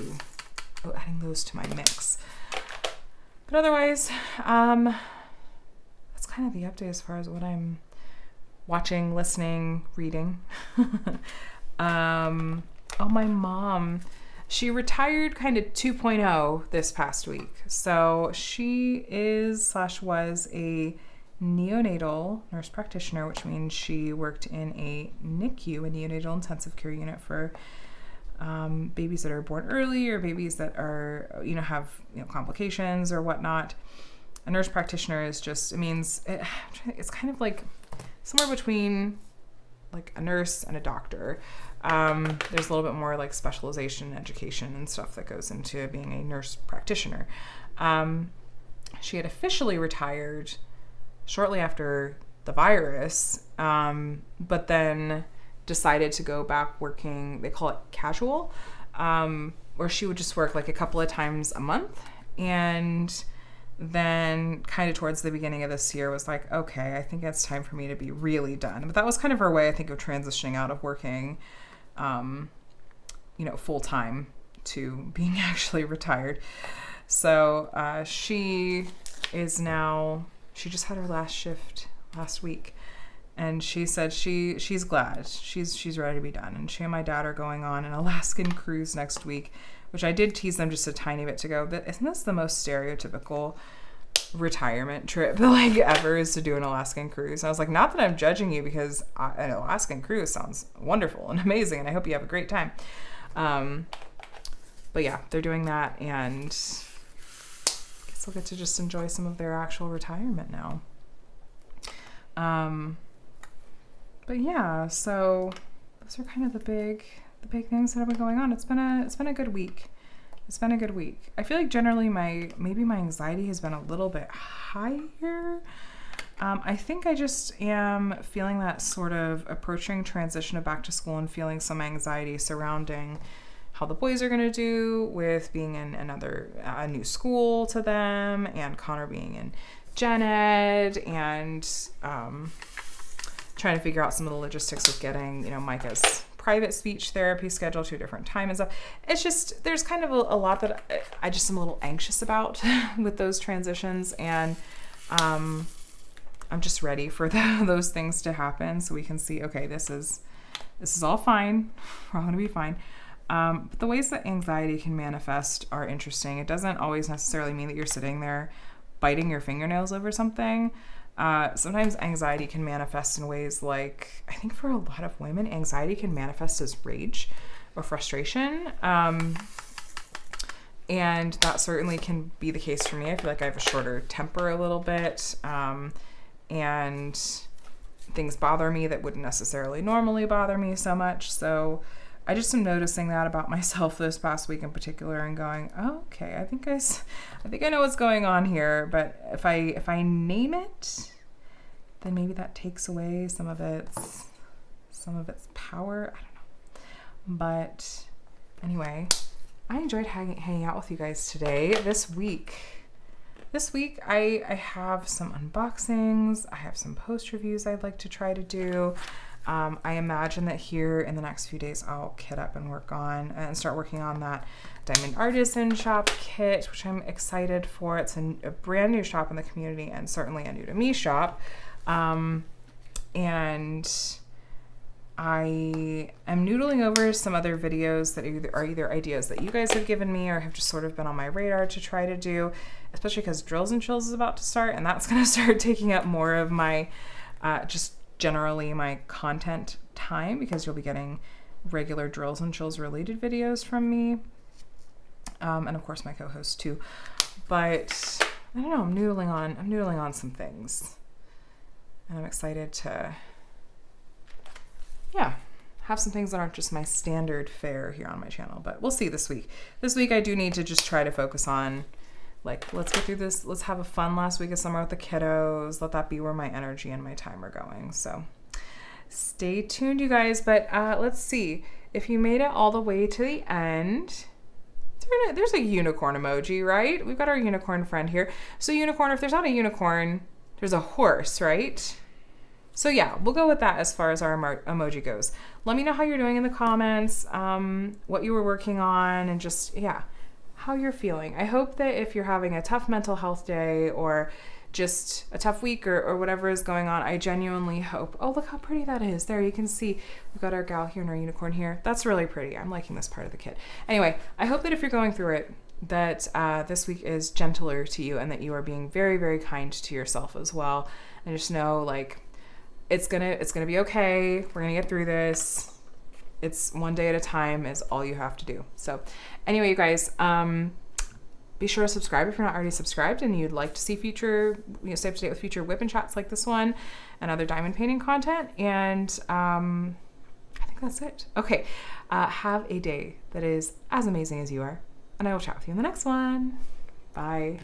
my mix. But otherwise, that's kind of the update as far as what I'm watching, listening, reading. My mom, she retired kind of 2.0 this past week. So she was a neonatal nurse practitioner, which means she worked in a NICU, a neonatal intensive care unit, for babies that are born early or babies that are, have complications or whatnot. A nurse practitioner is just, it's kind of like somewhere between like a nurse and a doctor. There's a little bit more like specialization, education, and stuff that goes into being a nurse practitioner. She had officially retired shortly after the virus, but then decided to go back working, they call it casual, where she would just work like a couple of times a month. And then kind of towards the beginning of this year was like, okay, I think it's time for me to be really done. But that was kind of her way, I think, of transitioning out of working, full-time to being actually retired. So she just had her last shift last week. And she said she's glad. She's ready to be done. And she and my dad are going on an Alaskan cruise next week, which I did tease them just a tiny bit to go. But isn't this the most stereotypical retirement trip ever, is to do an Alaskan cruise? And I was like, not that I'm judging you, because an Alaskan cruise sounds wonderful and amazing, and I hope you have a great time. But yeah, they're doing that, and I guess I'll get to just enjoy some of their actual retirement now. But yeah, so those are kind of the big things that have been going on. It's been a good week. I feel like generally my anxiety has been a little bit higher I think I just am feeling that sort of approaching transition of back to school and feeling some anxiety surrounding how the boys are going to do with being in a new school to them, and Connor being in gen ed, and trying to figure out some of the logistics of getting, Micah's private speech therapy scheduled to a different time and stuff. It's just, there's kind of a lot that I just am a little anxious about with those transitions, and I'm just ready for those things to happen so we can see, okay, this is all fine. We're all going to be fine. But the ways that anxiety can manifest are interesting. It doesn't always necessarily mean that you're sitting there biting your fingernails over something. Sometimes anxiety can manifest in ways like, I think for a lot of women, anxiety can manifest as rage or frustration. And that certainly can be the case for me. I feel like I have a shorter temper a little bit. And things bother me that wouldn't necessarily normally bother me so much. So I just am noticing that about myself this past week in particular, and going, oh, okay, I think I know what's going on here. But if I name it, then maybe that takes away some of its power. I don't know. But anyway, I enjoyed hanging out with you guys today. This week I have some unboxings. I have some post reviews I'd like to try to do. I imagine that here in the next few days I'll kit up and start working on that Diamond Artisan shop kit, which I'm excited for. It's a brand new shop in the community, and certainly a new to me shop. And I am noodling over some other videos that are either ideas that you guys have given me or have just sort of been on my radar to try to do, especially because Drills and Chills is about to start, and that's going to start taking up more of my, just generally my content time, because you'll be getting regular Drills and Chills related videos from me. And of course my co-host too. But I don't know, I'm noodling on some things. And I'm excited to have some things that aren't just my standard fare here on my channel, but we'll see this week. This week I do need to just try to focus on, like, let's get through this. Let's have a fun last week of summer with the kiddos. Let that be where my energy and my time are going. So stay tuned, you guys. But let's see. If you made it all the way to the end, there's a unicorn emoji, right? We've got our unicorn friend here. So unicorn, if there's not a unicorn, there's a horse, right? So yeah, we'll go with that as far as our emoji goes. Let me know how you're doing in the comments, what you were working on, and just, how you're feeling. I hope that if you're having a tough mental health day or just a tough week or whatever is going on, I genuinely hope, oh, look how pretty that is. There, you can see we've got our gal here and our unicorn here. That's really pretty. I'm liking this part of the kit. Anyway, I hope that if you're going through it, that this week is gentler to you, and that you are being very, very kind to yourself as well. And just know, like, it's gonna be okay. We're gonna get through this. It's one day at a time is all you have to do. So anyway, you guys, be sure to subscribe if you're not already subscribed and you'd like to see stay up to date with future WIP and Chats like this one and other diamond painting content. And I think that's it. Okay, have a day that is as amazing as you are, and I will chat with you in the next one. Bye.